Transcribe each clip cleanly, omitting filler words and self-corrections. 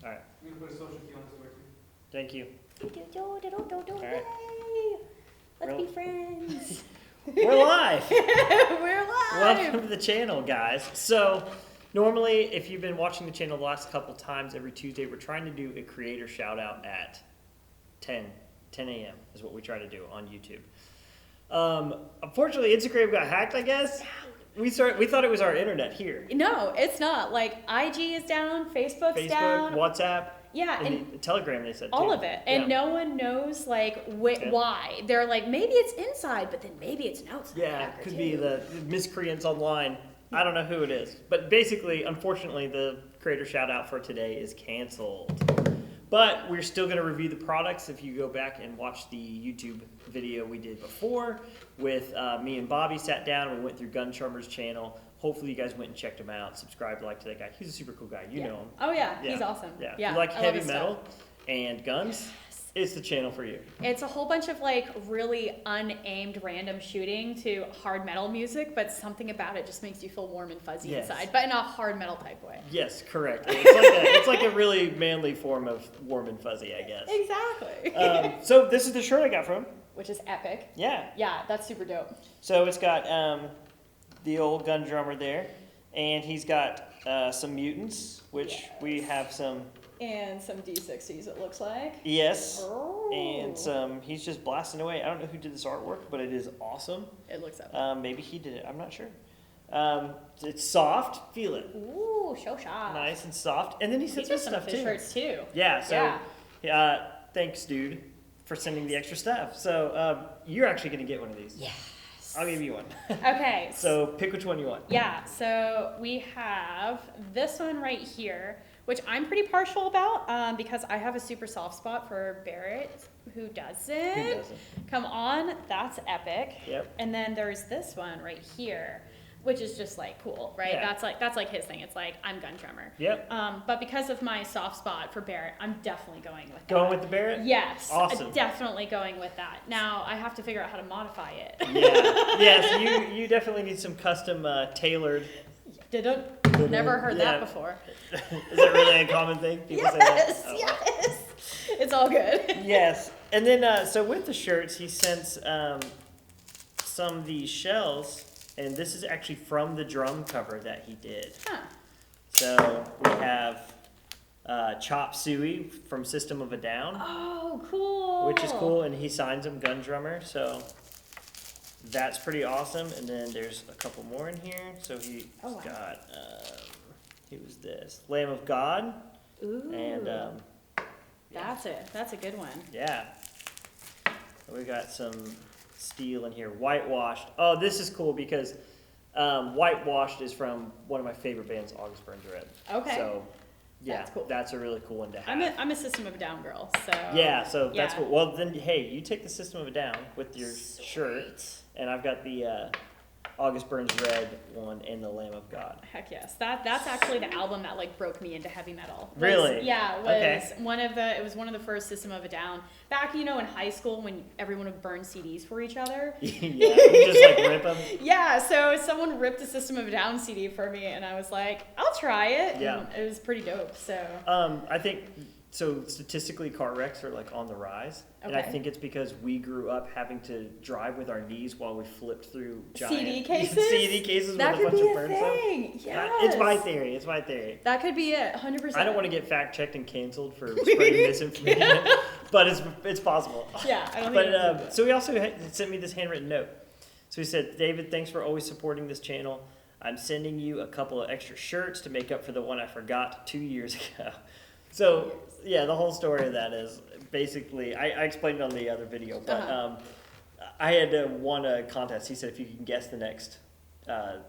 All right. You can put a social key on this way too. Thank you. Yay! Let's be friends. We're live. We're live. Welcome to the channel, guys. So, normally, if you've been watching the channel the last couple times, every Tuesday, we're trying to do a creator shout out at 10 a.m. is what we try to do on YouTube. Unfortunately, Instagram got hacked, I guess. We thought it was our internet here. No, it's not. Like, IG is down, Facebook's down. WhatsApp. Yeah, and Telegram, they said, too. all of it. And yeah. no one knows, like, why. They're like, maybe it's inside, but then maybe it's an outside. Yeah, it could be the miscreants online. I don't know who it is. But basically, unfortunately, the creator shout out for today is canceled. But we're still going to review the products. If you go back and watch the YouTube video we did before with me and Bobby sat down and we went through Gundrummer's channel. Hopefully you guys went and checked him out, subscribed, liked that guy. He's a super cool guy. You know him. Oh yeah, he's awesome. Yeah. Yeah. If you like I heavy metal and guns, it's the channel for you. It's a whole bunch of like really unaimed random shooting to hard metal music, but something about it just makes you feel warm and fuzzy inside, but in a hard metal type way. Yes, correct. It's like a really manly form of warm and fuzzy, I guess. Exactly. So this is the shirt I got from him. Which is epic. Yeah. Yeah, that's super dope. So it's got the old Gundrummer there, and he's got some mutants, which we have some. And some D60s, it looks like. Yes. Oh. And some. He's just blasting away. I don't know who did this artwork, but it is awesome. It looks epic. Maybe he did it. I'm not sure. It's soft. Feel it. Ooh, shoutout. Nice and soft. And then he sends us stuff of his too. shirts too. Yeah. So, thanks, dude, for sending the extra stuff. So you're actually gonna get one of these. Yes. I'll give you one. Okay. So pick which one you want. Yeah. So we have this one right here, which I'm pretty partial about because I have a super soft spot for Barrett. Who doesn't? Who doesn't? Come on, that's epic. Yep. And then there's this one right here, which is just like cool, right? Yeah. That's like his thing. It's like I'm Gundrummer. Yep. But because of my soft spot for Barrett, I'm definitely going with that. Going with the Barrett? Yes. Awesome. Definitely going with that. Now I have to figure out how to modify it. Yeah. Yes. You definitely need some custom tailored. Never heard that before. Is that really a common thing? People say that? Oh, yes. It's all good. Yes. And then, so with the shirts, he sends some of these shells, and this is actually from the drum cover that he did. Huh. So we have Chop Suey from System of a Down. Oh, cool. Which is cool, and he signs him Gundrummer, so that's pretty awesome. And then there's a couple more in here. So he's got, who was this? Lamb of God. Ooh. And That's a good one. yeah. We got some steel in here. Whitewashed. Oh, this is cool because Whitewashed is from one of my favorite bands, August Burns Red. Okay. So yeah, That's cool. That's a really cool one to have. I'm a System of a Down girl, so Yeah, so that's cool. Well, then, hey, you take the System of a Down with your shirt, and I've got the August Burns Red one and the Lamb of God. Heck yes. That's actually the album that like broke me into heavy metal. Really? Yeah, it was one of the first System of a Down. Back, in high school when everyone would burn CDs for each other. Yeah, you just like rip them. Yeah, so someone ripped a System of a Down CD for me and I was like, I'll try it. Yeah. And it was pretty dope. So I think so statistically car wrecks are like on the rise. And I think it's because we grew up having to drive with our knees while we flipped through giant CD cases. CD cases that with a bunch could be of burn thing. Yes. It's my theory. That could be it, 100%. I don't want to get fact checked and canceled for spreading misinformation, but it's possible. Yeah, I don't think. But so he also sent me this handwritten note. So he said, "David, thanks for always supporting this channel. I'm sending you a couple of extra shirts to make up for the one I forgot 2 years ago." So yeah, the whole story of that is basically I explained it on the other video, but I had won a contest. He said if you can guess the next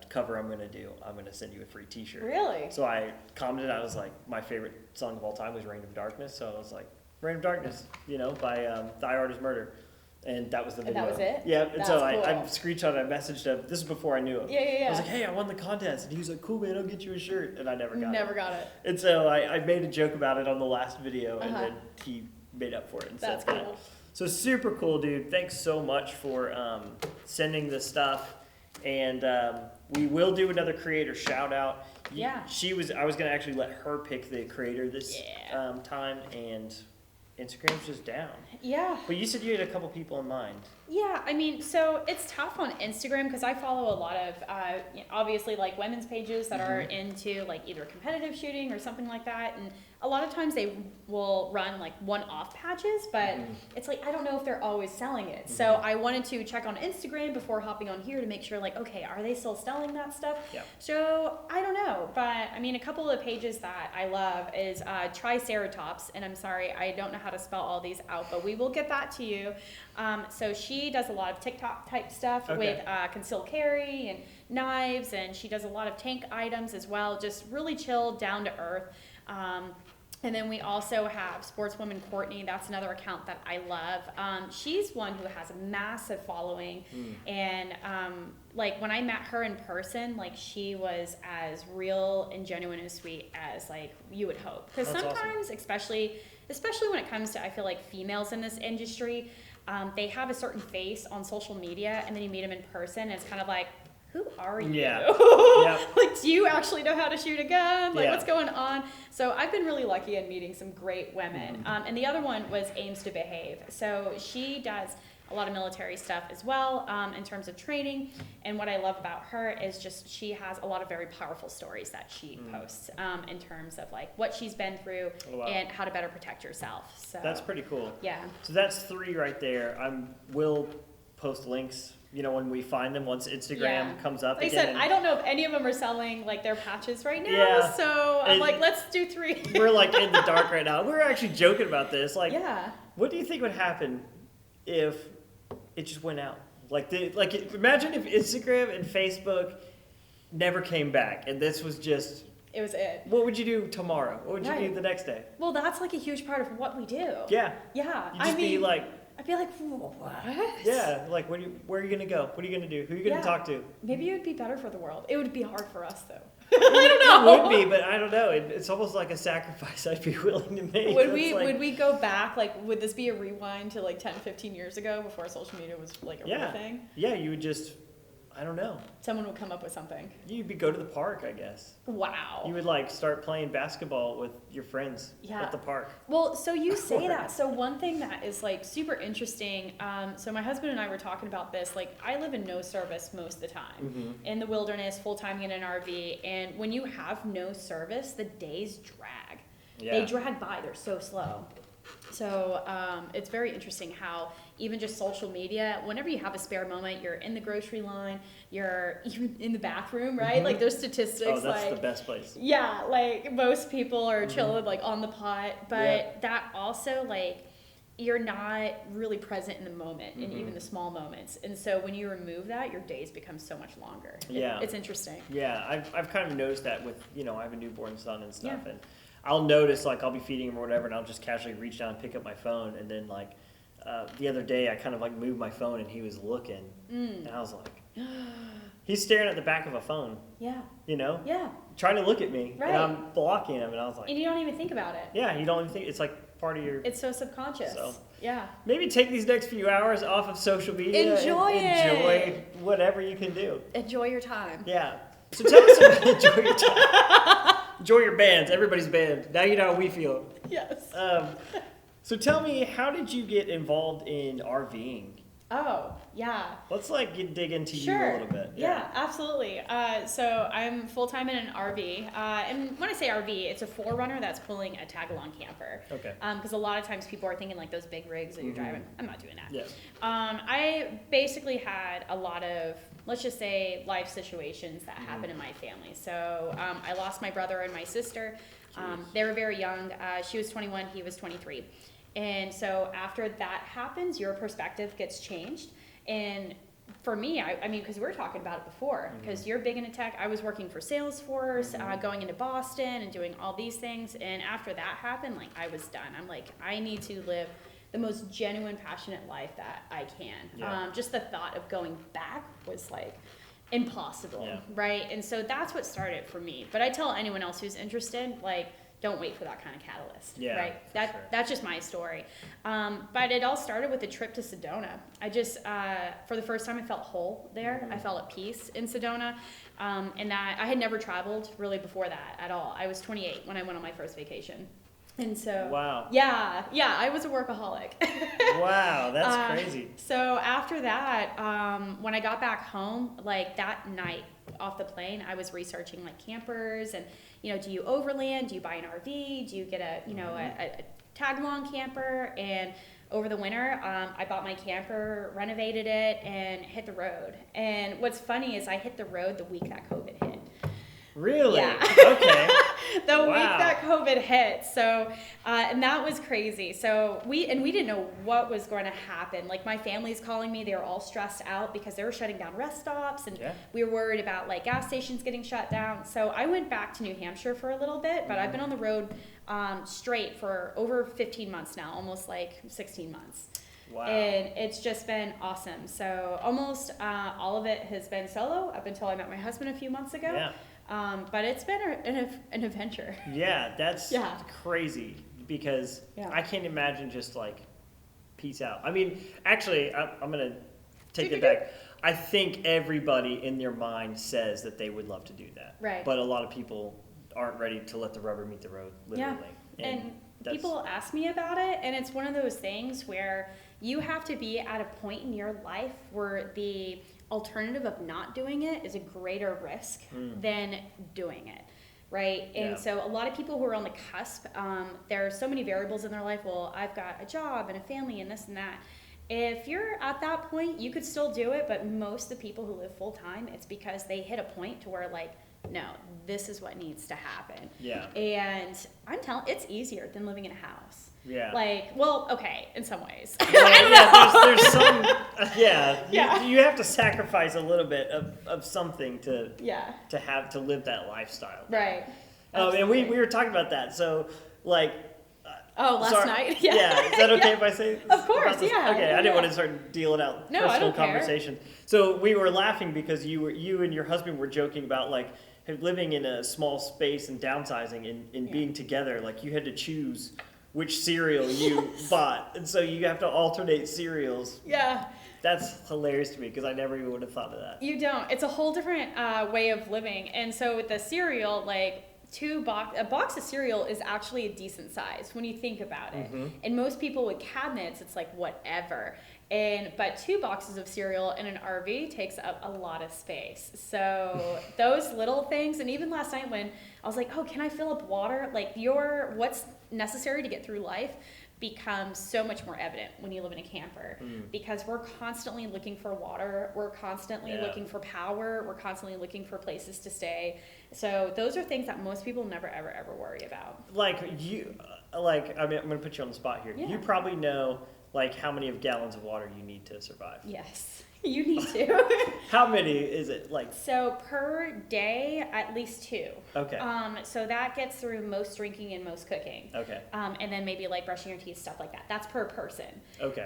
cover I'm going to do, I'm going to send you a free T-shirt. Really? So I commented. I was like, my favorite song of all time was "Reign of Darkness." So I was like, "Reign of Darkness," by Thy Art Is Murder. And that was the video. And that was it? Yeah. And so cool. I screenshot, I messaged him. This is before I knew him. Yeah. I was like, "Hey, I won the contest." And he was like, "Cool, man, I'll get you a shirt." And I never got it. it. And so I made a joke about it on the last video, and then he made up for it and That's said that. cool. So super cool, dude. Thanks so much for sending this stuff. And we will do another creator shout out. Yeah. I was gonna actually let her pick the creator this time, and Instagram's just down. Yeah. But you said you had a couple people in mind. Yeah, I mean, so it's tough on Instagram because I follow a lot of, obviously, like women's pages that are into like either competitive shooting or something like that, and a lot of times they will run like one-off patches, but it's like I don't know if they're always selling it. So I wanted to check on Instagram before hopping on here to make sure, like, okay, are they still selling that stuff? Yeah. So I don't know, but I mean, a couple of pages that I love is Triceratops, and I'm sorry, I don't know how to spell all these out, but we will get that to you. So she does a lot of TikTok type stuff with concealed carry and knives, and she does a lot of tank items as well, just really chill, down to earth. And then we also have Sportswoman Courtney. That's another account that I love. She's one who has a massive following, and like when I met her in person, like she was as real and genuine and sweet as like you would hope. Because sometimes, awesome. especially when it comes to, I feel like females in this industry, they have a certain face on social media, and then you meet them in person, and it's kind of like, who are you? Yeah. Like, do you actually know how to shoot a gun? Like, what's going on? So I've been really lucky in meeting some great women. And the other one was Aims to Behave. So she does a lot of military stuff as well, in terms of training. And what I love about her is just she has a lot of very powerful stories that she posts, in terms of like what she's been through and how to better protect yourself. So that's pretty cool. Yeah. So that's 3 right there. We'll post links, you know, when we find them, once Instagram comes up. Like again. I said, I don't know if any of them are selling like their patches right now. Yeah. So I'm like, let's do 3. We're like in the dark right now. We're actually joking about this. Like, what do you think would happen if it just went out? Imagine if Instagram and Facebook never came back, and this was just. It was it. What would you do tomorrow? What would you do the next day? Well, that's like a huge part of what we do. Yeah. Yeah. You'd just be like. I'd be like, what? Yeah, like where are you gonna go? What are you gonna do? Who are you gonna talk to? Maybe it would be better for the world. It would be hard for us though. I don't know. It would be, but I don't know. It's almost like a sacrifice I'd be willing to make. Would we go back? Like, would this be a rewind to like 10, 15 years ago before social media was like a real thing? Yeah, you would just. I don't know. Someone would come up with something. You'd go to the park, I guess. Wow. You would like start playing basketball with your friends at the park. Well, so you say that. So one thing that is like super interesting. So my husband and I were talking about this. Like I live in no service most of the time, in the wilderness, full time in an RV. And when you have no service, the days drag. Yeah. They drag by. They're so slow. So it's very interesting how even just social media, whenever you have a spare moment, you're in the grocery line, you're even in the bathroom, right? Like there's statistics. Oh, that's like, the best place. Yeah, like most people are chilling like on the pot, but that also like you're not really present in the moment, in even the small moments. And so when you remove that, your days become so much longer. It's interesting. Yeah, I've kind of noticed that with, you know, I have a newborn son and stuff, and I'll notice, like, I'll be feeding him or whatever, and I'll just casually reach down and pick up my phone, and then, like, the other day, I kind of, like, moved my phone, and he was looking, and I was like, he's staring at the back of a phone. Yeah. You know? Yeah. Trying to look at me, and I'm blocking him, and I was like... And you don't even think about it. Yeah, you don't even think... It's, like, part of your... It's so subconscious. So, yeah. Maybe take these next few hours off of social media. Enjoy whatever you can do. Enjoy your time. Yeah. So tell us about enjoy your time. Enjoy your bands, everybody's band. Now you know how we feel. Yes. So tell me, how did you get involved in RVing? Oh, yeah. Let's dig into you a little bit. Yeah, absolutely. So I'm full-time in an RV. And when I say RV, it's a 4Runner that's pulling a tag-along camper. Okay. Because a lot of times people are thinking like those big rigs that you're driving. I'm not doing that. Yeah. I basically had a lot of, let's just say, life situations that happened in my family. So I lost my brother and my sister. They were very young. She was 21, he was 23. And so after that happens, your perspective gets changed. And for me, I mean, because we were talking about it before, because you're big into tech. I was working for Salesforce, going into Boston and doing all these things. And after that happened, like, I was done. I'm like, I need to live the most genuine, passionate life that I can. Yeah. Just the thought of going back was like impossible, right? And so that's what started for me. But I tell anyone else who's interested, like, don't wait for that kind of catalyst, yeah, right? That's just my story. But it all started with a trip to Sedona. I just, for the first time, I felt whole there. I felt at peace in Sedona. And that I had never traveled really before that at all. I was 28 when I went on my first vacation. And so, wow. Yeah, I was a workaholic. Wow, that's crazy. So after that, when I got back home, like that night off the plane, I was researching like campers and, you know, do you overland? Do you buy an RV? Do you get a tag-along camper? And over the winter, I bought my camper, renovated it, and hit the road. And what's funny is I hit the road the week that COVID hit. Really? Yeah. Okay. The week that COVID hit. So, and that was crazy. So we didn't know what was going to happen. Like my family's calling me, they were all stressed out because they were shutting down rest stops and we were worried about like gas stations getting shut down. So I went back to New Hampshire for a little bit, but I've been on the road straight for over 15 months now, almost like 16 months. Wow. And it's just been awesome. So almost all of it has been solo up until I met my husband a few months ago. Yeah. But it's been an adventure. Yeah, that's crazy because I can't imagine just like peace out. I mean, actually, I'm going to take it back. I think everybody in their mind says that they would love to do that. Right. But a lot of people aren't ready to let the rubber meet the road, literally. Yeah. And people ask me about it, and it's one of those things where you have to be at a point in your life where the alternative of not doing it is a greater risk than doing it, right? And so a lot of people who are on the cusp, there are so many variables in their life. Well, I've got a job and a family and this and that. If you're at that point, you could still do it, but most of the people who live full time, it's because they hit a point to where like, no, this is what needs to happen. Yeah. And I'm telling, it's easier than living in a house. Yeah. Like, well, okay, in some ways. Well, I don't know. There's some, you have to sacrifice a little bit of something to have to live that lifestyle. Right. And we were talking about that. So, like. Last night? Yeah. Is that okay if I say Of course, yeah. Okay, I didn't want to start dealing out personal conversation. So we were laughing because you and your husband were joking about like living in a small space and downsizing and being together. Like you had to choose which cereal you bought, and so you have to alternate cereals. Yeah. That's hilarious to me because I never even would have thought of that. You don't. It's a whole different way of living. And so with the cereal, like a box of cereal is actually a decent size when you think about it. Mm-hmm. And most people with cabinets, it's like whatever. But 2 boxes of cereal in an RV takes up a lot of space. So those little things, and even last night when I was like, oh, can I fill up water? Like what's necessary to get through life becomes so much more evident when you live in a camper because we're constantly looking for water, we're constantly looking for power, we're constantly looking for places to stay. So those are things that most people never ever worry about. Like I mean, I'm gonna put you on the spot here. You probably know like how many gallons of water you need to survive. Yes. You need to. How many is it? Like so per day, at least 2. Okay. So that gets through most drinking and most cooking. Okay. And then maybe like brushing your teeth, stuff like that. That's per person. Okay.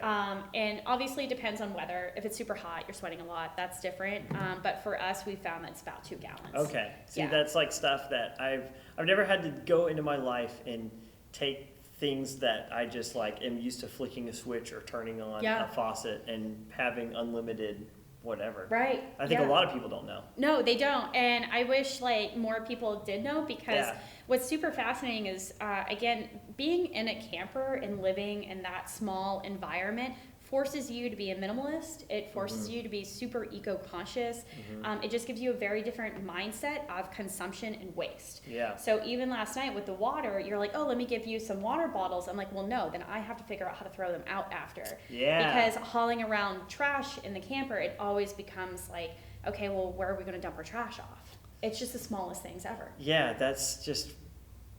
And obviously it depends on weather. If it's super hot, you're sweating a lot. That's different. But for us, we found that's about 2 gallons. Okay. See, that's like stuff that I've never had to go into my life and take things that I just like am used to flicking a switch or turning on a faucet and having unlimited whatever. Right. I think a lot of people don't know. No, they don't. And I wish like more people did know because what's super fascinating is, again, being in a camper and living in that small environment forces you to be a minimalist. It forces you to be super eco-conscious. It just gives you a very different mindset of consumption and waste. Yeah. So even last night with the water, you're like, oh, let me give you some water bottles. I'm like, well, no, then I have to figure out how to throw them out after. Yeah. Because hauling around trash in the camper, it always becomes like, okay, well, where are we going to dump our trash off? It's just the smallest things ever. Yeah, that's just...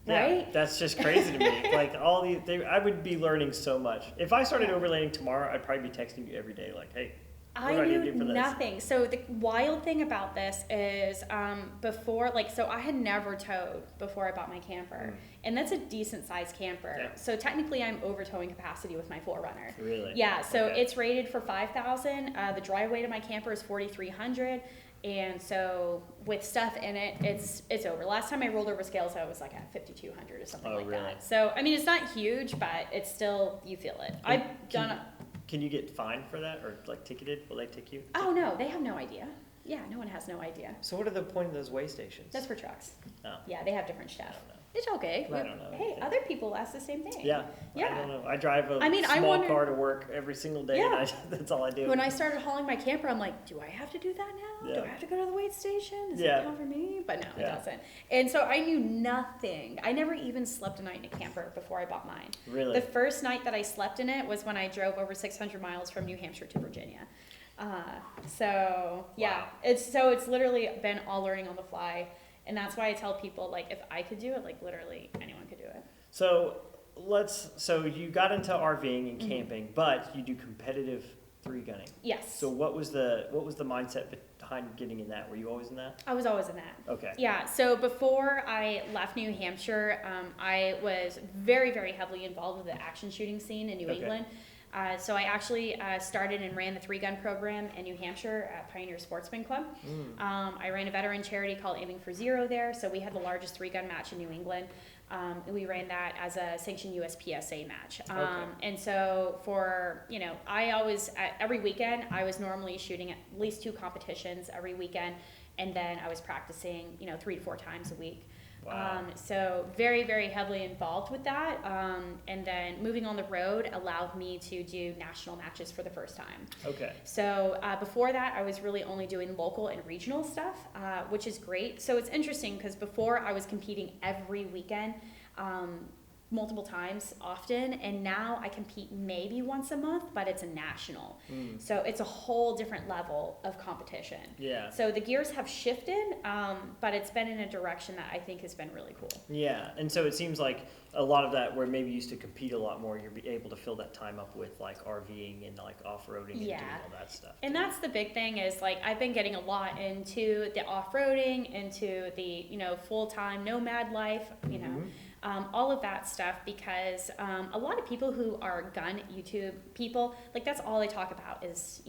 Right? Yeah, that's just crazy to me. Like I would be learning so much. If I started overlanding tomorrow, I'd probably be texting you every day, like, "Hey, what do I need to do for this?" Nothing. So the wild thing about this is, so I had never towed before I bought my camper, and that's a decent sized camper. Yeah. So technically, I'm over towing capacity with my 4Runner. Really? Yeah. So it's rated for 5,000. The dry weight of my camper is 4,300. And so with stuff in it, it's over. Last time I rolled over scales, I was like at 5,200 or something like that. So, I mean, it's not huge, but it's still, you feel it. Can you get fined for that or like ticketed? Will they tick you? Oh, no, they have no idea. Yeah, no one has no idea. So what are the point of those weigh stations? That's for trucks. Oh. Yeah, they have different stuff. It's okay. I don't know. Hey, other people ask the same thing. Yeah. I don't know. I drive a small car to work every single day. Yeah. And that's all I do. When I started hauling my camper, I'm like, do I have to do that now? Yeah. Do I have to go to the weigh station? Is it count for me? But no, it doesn't. And so I knew nothing. I never even slept a night in a camper before I bought mine. Really? The first night that I slept in it was when I drove over 600 miles from New Hampshire to Virginia. It's literally been all learning on the fly. And that's why I tell people, like, if I could do it, like, literally anyone could do it. So you got into RVing and camping, but you do competitive 3-gunning. Yes. So what was the mindset behind getting in that? Were you always in that? I was always in that. Okay. Yeah. So before I left New Hampshire, I was very, very heavily involved with the action shooting scene in New England. So I actually started and ran the 3-gun program in New Hampshire at Pioneer Sportsman Club. I ran a veteran charity called Aiming for Zero there, so we had the largest 3-gun match in New England. We ran that as a sanctioned USPSA match. And so I always, every weekend, I was normally shooting at least 2 competitions every weekend, and then I was practicing, 3 to 4 times a week. Wow. So very, very heavily involved with that. And then moving on the road allowed me to do national matches for the first time. Okay. So before that, I was really only doing local and regional stuff, which is great. So it's interesting because before I was competing every weekend, multiple times often, and now I compete maybe once a month, but it's a national. So it's a whole different level of competition. Yeah. So the gears have shifted, but it's been in a direction that I think has been really cool. Yeah, and so it seems like a lot of that where maybe you used to compete a lot more, you're able to fill that time up with like RVing and like off-roading and doing all that stuff. And that's the big thing is like I've been getting a lot into the off-roading, into the, full-time nomad life, all of that stuff because a lot of people who are gun YouTube people, like that's all they talk about is,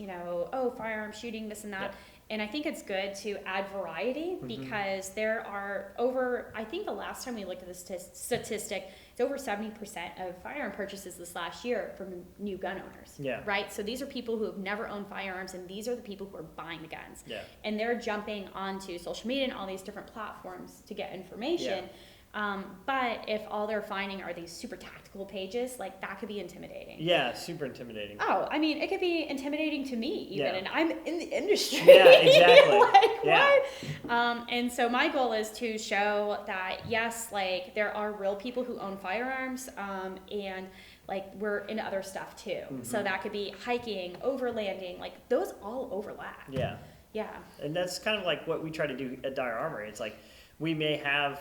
firearm shooting, this and that. Yeah. And I think it's good to add variety because there are I think the last time we looked at the statistic, it's over 70% of firearm purchases this last year from new gun owners. Yeah. Right? So these are people who have never owned firearms, and these are the people who are buying the guns. Yeah. And they're jumping onto social media and all these different platforms to get information. Yeah. But if all they're finding are these super tactical pages, like that could be intimidating. Yeah, super intimidating. Oh, I mean, it could be intimidating to me even, and I'm in the industry. Yeah, exactly. What? And so my goal is to show that, yes, like there are real people who own firearms, and like we're into other stuff too. So that could be hiking, overlanding, like those all overlap. Yeah. Yeah. And that's kind of like what we try to do at Dire Armory. It's like we may have,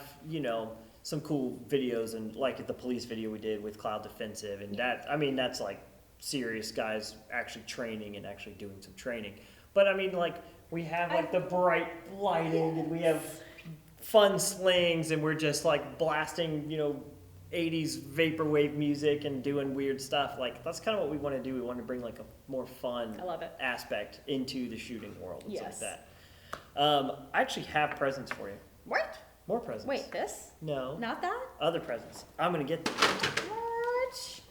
some cool videos, and like the police video we did with Cloud Defensive, and that's like serious guys actually training and actually doing some training. But I mean, like we have like the bright lighting, and we have fun slings, and we're just like blasting, 80s vaporwave music and doing weird stuff. Like that's kind of what we want to do. We want to bring like a more fun aspect into the shooting world and stuff like that. I actually have presents for you. What? More presents. Wait, this? No. Not that? Other presents. I'm going to get them. What?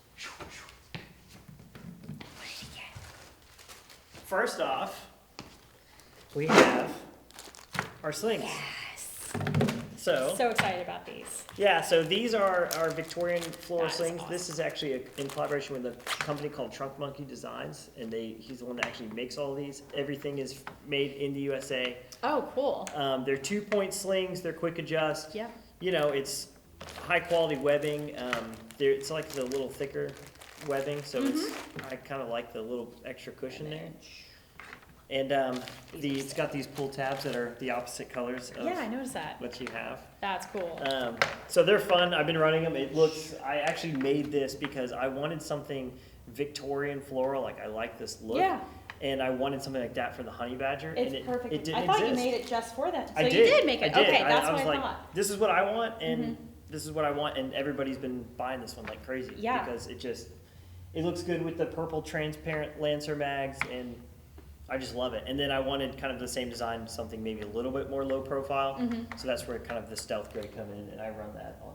First off, we have our slings. Yes. So excited about these. Yeah, so these are our Victorian floral slings. Awesome. This is actually in collaboration with a company called Trunk Monkey Designs, and he's the one that actually makes all these. Everything is made in the USA. Oh, cool. They're 2-point slings. They're quick adjust. Yeah. It's high quality webbing. It's like the little thicker webbing, so I kind of like the little extra cushion there. And it's got these pull tabs that are the opposite colors of I noticed that. what you have. That's cool. So they're fun. I've been running them. I actually made this because I wanted something Victorian floral. Like I like this look. Yeah. And I wanted something like that for the honey badger. It's perfect. It didn't exist. You made it just for them. So you did make it. I did. Okay, that's what I thought. Like, this is what I want, and this is what I want, and everybody's been buying this one like crazy. Yeah. Because it looks good with the purple transparent Lancer mags, and I just love it. And then I wanted kind of the same design, something maybe a little bit more low profile. So that's where kind of the stealth gray come in, and I run that on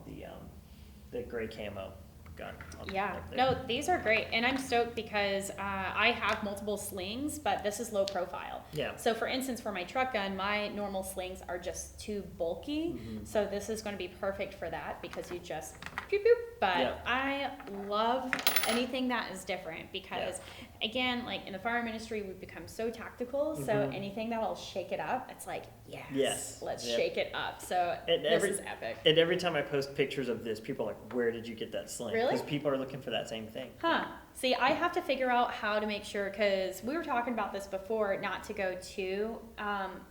the gray camo gun. Yeah, no, these are great, and I'm stoked because I have multiple slings, but this is low profile. Yeah. So for instance, for my truck gun, my normal slings are just too bulky, so this is going to be perfect for that because you just boop, boop. But I love anything that is different because, again, like in the firearm industry, we've become so tactical. So anything that will shake it up, it's like, yes, let's shake it up. So this is epic. And every time I post pictures of this, people are like, where did you get that sling? Really? Because people are looking for that same thing. Huh. See, I have to figure out how to make sure, because we were talking about this before, not to go too,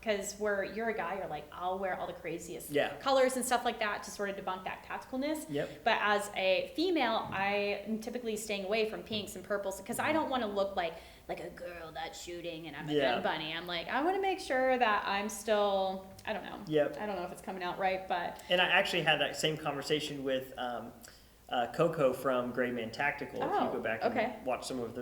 because where you're a guy, you're like, I'll wear all the craziest colors and stuff like that to sort of debunk that tacticalness. Yep. But as a female, I am typically staying away from pinks and purples because I don't want to look like a girl that's shooting and I'm a gun bunny. I'm like, I want to make sure that I'm still, I don't know. Yep. I don't know if it's coming out right, but. And I actually had that same conversation with Coco from Gray Man Tactical. If you go back and watch some of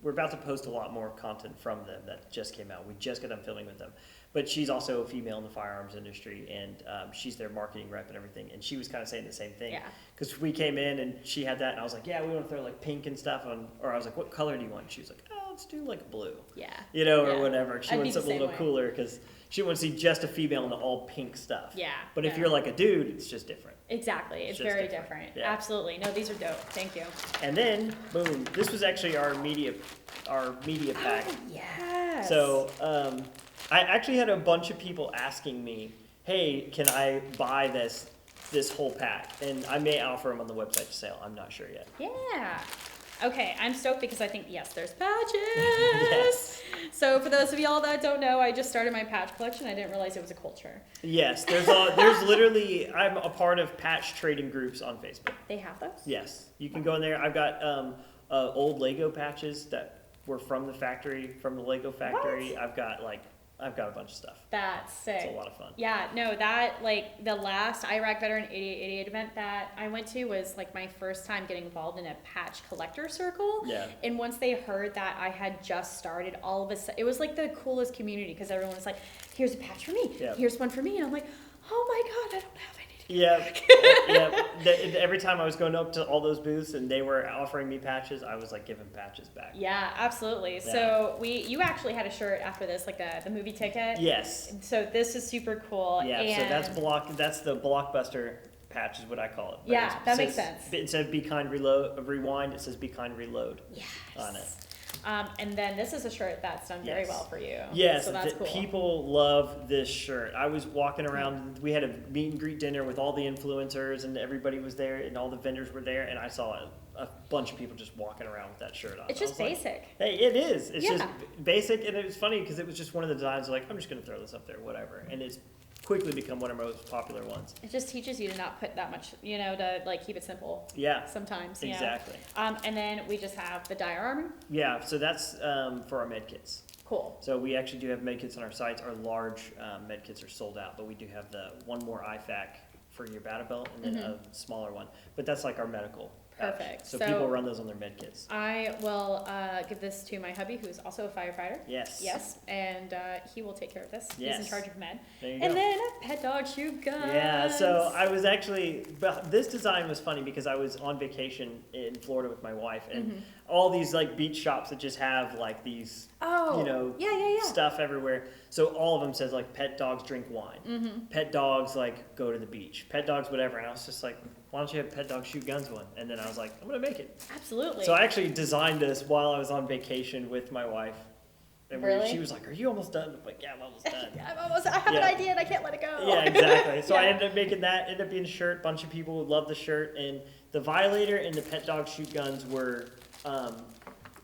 we're about to post a lot more content from them that just came out. We just got done filming with them. But she's also a female in the firearms industry, and she's their marketing rep and everything. And she was kind of saying the same thing. Because we came in and she had that, and I was like, yeah, we want to throw like pink and stuff on. Or I was like, what color do you want? She was like, oh, let's do like blue. Yeah. You know, or whatever. She wants something a little cooler because she wants to see just a female in the all pink stuff. Yeah. But if you're like a dude, it's just different. Exactly. It's very different. Yeah. Absolutely. No, these are dope. Thank you. And then, boom, this was actually our media pack. Oh, yes. So, I actually had a bunch of people asking me, hey, can I buy this whole pack? And I may offer them on the website to sale. I'm not sure yet. Yeah. Okay, I'm stoked because I think, yes, there's patches. Yes. So for those of y'all that don't know, I just started my patch collection. I didn't realize it was a culture. Yes, there's literally, I'm a part of patch trading groups on Facebook. They have those? Yes. You can go in there. I've got old Lego patches that were from the factory, from the Lego factory. What? I've got a bunch of stuff. That's sick. It's a lot of fun. Yeah, no, that, like, the last Iraq Veteran 8888 event that I went to was, like, my first time getting involved in a patch collector circle. Yeah. And once they heard that I had just started, all of a sudden, it was, like, the coolest community because everyone was like, here's a patch for me. Yep. Here's one for me. And I'm like, oh, my God, I don't have any. Yeah. Every time I was going up to all those booths and they were offering me patches, I was like giving patches back. Yeah, absolutely. Yeah. So you actually had a shirt after this, like the movie ticket. Yes. So this is super cool. Yeah. And so that's the Blockbuster patch is what I call it. But yeah, that makes sense. Instead of Be Kind Rewind, it says Be Kind Reload on it. And then this is a shirt that's done very well for you. Yes, so that's cool. People love this shirt. I was walking around, we had a meet and greet dinner with all the influencers and everybody was there and all the vendors were there and I saw a bunch of people just walking around with that shirt on. It's just basic. Like, hey, it is. It's just basic and it was funny because it was just one of the designs like, I'm just going to throw this up there, whatever. And it's quickly become one of our most popular ones. It just teaches you to not put that much, to like keep it simple. Yeah. Sometimes. Exactly. And then we just have the Dire Armor. Yeah, so that's for our med kits. Cool. So we actually do have med kits on our sites. Our large med kits are sold out, but we do have the one more IFAC for your battle belt and then a smaller one. But that's like our medical. Perfect. So people run those on their med kits. I will give this to my hubby, who is also a firefighter. Yes. Yes, and he will take care of this. Yes. He's in charge of med. There you and go. then Pet Dog Shoot Guns. Yeah, so I was actually, this design was funny because I was on vacation in Florida with my wife and all these like beach shops that just have like these, stuff everywhere. So all of them says like pet dogs drink wine, pet dogs like go to the beach, pet dogs whatever. And I was just like, why don't you have Pet Dog Shoot Guns one? And then I was like, I'm going to make it. Absolutely. So I actually designed this while I was on vacation with my wife. And really? She was like, are you almost done? I'm like, yeah, I'm almost done. I have an idea and I can't let it go. Yeah, exactly. So I ended up making that, ended up being a shirt. Bunch of people would love the shirt. And the Violator and the Pet Dog Shoot Guns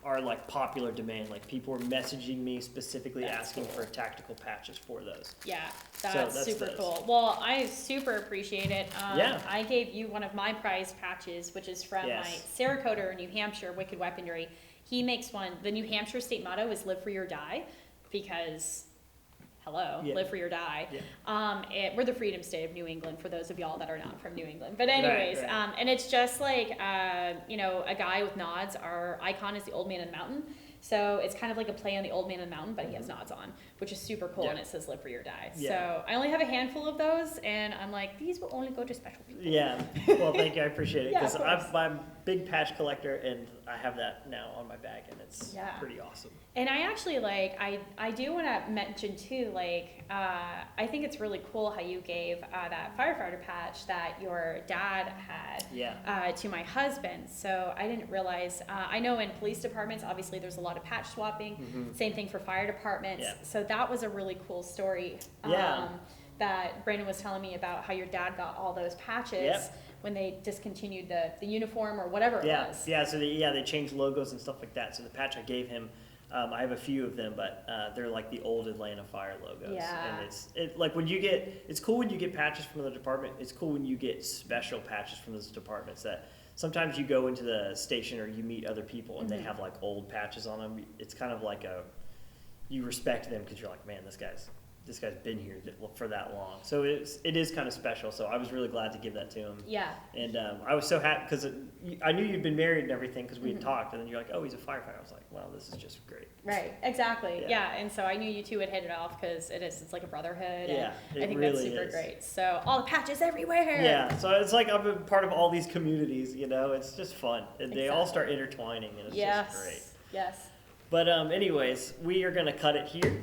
are like popular demand. Like people were messaging me specifically asking for tactical patches for those. Yeah, that's super cool. Well, I super appreciate it. I gave you one of my prized patches, which is from my Saratoga, New Hampshire, Wicked Weaponry. He makes one. The New Hampshire state motto is live free or die because... live free or die. Yeah. We're the freedom state of New England for those of y'all that are not from New England. But anyways, and it's just like, a guy with nods. Our icon is the old man in the mountain So it's kind of like a play on the Old Man of the Mountain, but he has nods on, which is super cool, and it says live free or die. So I only have a handful of those, and I'm like, these will only go to special people. Yeah, well, thank you, I appreciate it, because Yeah, I'm a big patch collector, and I have that now on my bag, and it's pretty awesome. And I actually, like, I do want to mention, too, like, I think it's really cool how you gave that firefighter patch that your dad had to my husband. So I didn't realize, I know in police departments, obviously there's a lot of patch swapping, same thing for fire departments. So that was a really cool story that Brandon was telling me about, how your dad got all those patches when they discontinued the uniform or whatever it was. Yeah, so they changed logos and stuff like that. So the patch I gave him, I have a few of them, but they're like the old Atlanta Fire logos. Yeah. And like when you get, it's cool when you get patches from the department. It's cool when you get special patches from those departments that sometimes you go into the station or you meet other people and they have like old patches on them. It's kind of like you respect them because you're like, man, this guy's been here for that long. So it is kind of special. So I was really glad to give that to him. Yeah. And I was so happy because I knew you'd been married and everything because we had talked. And then you're like, oh, he's a firefighter. I was like, wow, this is just great. Right. Exactly. Yeah. And so I knew you two would hit it off because it's like a brotherhood. Yeah. And I think really that's super is. great. So all the patches everywhere. Yeah. So it's like I'm a part of all these communities, you know, it's just fun. And they all start intertwining and it's just great. Yes. But anyways, we are going to cut it here.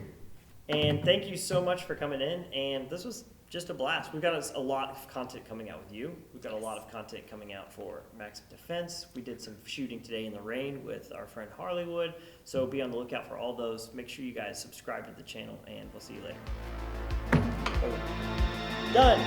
And thank you so much for coming in. And this was just a blast. We've got a lot of content coming out with you. We've got a lot of content coming out for Max Defense. We did some shooting today in the rain with our friend Harleywood. So be on the lookout for all those. Make sure you guys subscribe to the channel, and we'll see you later. Done.